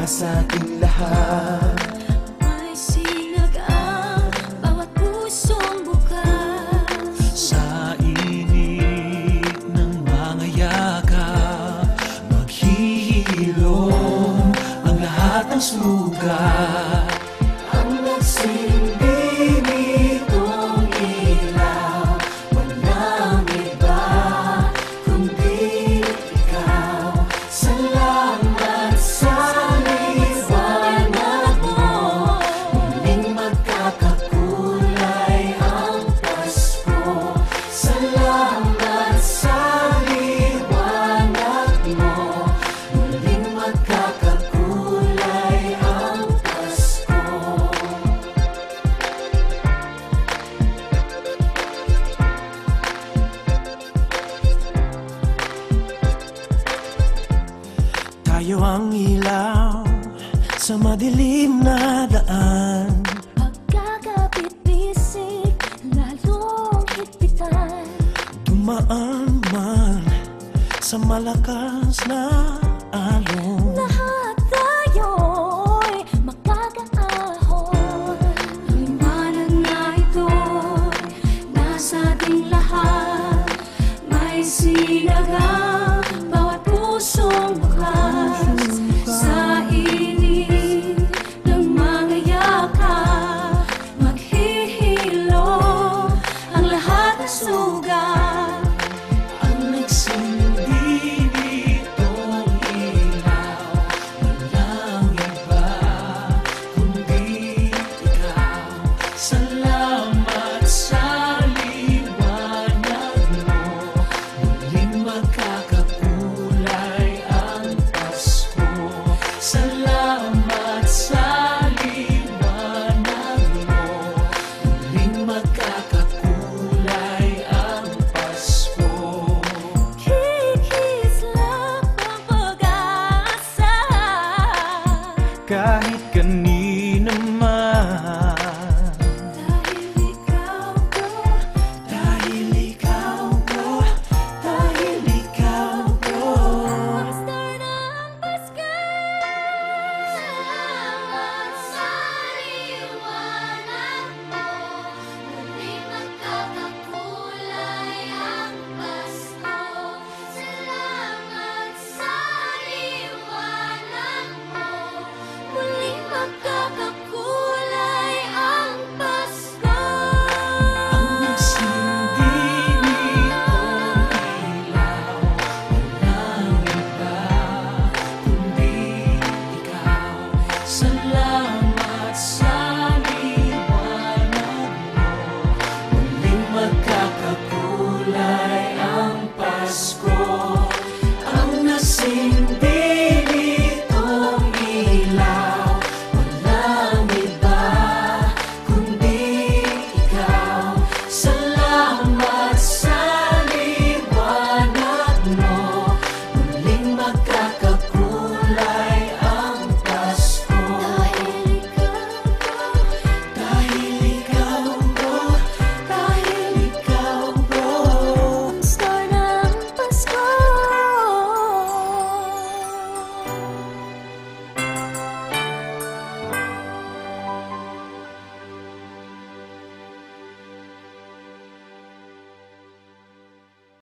nasa ating lahat. May sinag ang bawat pusong bukas. Sa init ng mga yakap, maghihilom ang lahat ng sugat. Ang nagsindi nitong ilaw, walang iba kundi ikaw. Salamat sa liwanag mo, muling magkakakulay ang Pasko. Salamat sa liwanag mo, muling magkakakulay ang Pasko. Tayo ang ilaw sa madilim na daan. Pagkakapit-bisig, lalong higpitan. Dumaan man sa malakas na alon. Lahat tayo'y magkakaahon. Ang liwanag na ito'y nasa ating lahat. May sinagang bawat pusong bukas. Sa init ng mga yakap, maghihilom ang lahat ng sugat. Ang nagsindi nitong ilaw, walang iba kundi ikaw. Salamat sa liwanag mo, muling magkakakulay ang Pasko. Salamat sa liwanag mo, muling magkakakulay ang Pasko. Kikislap ang pag-asa. Kahit kanino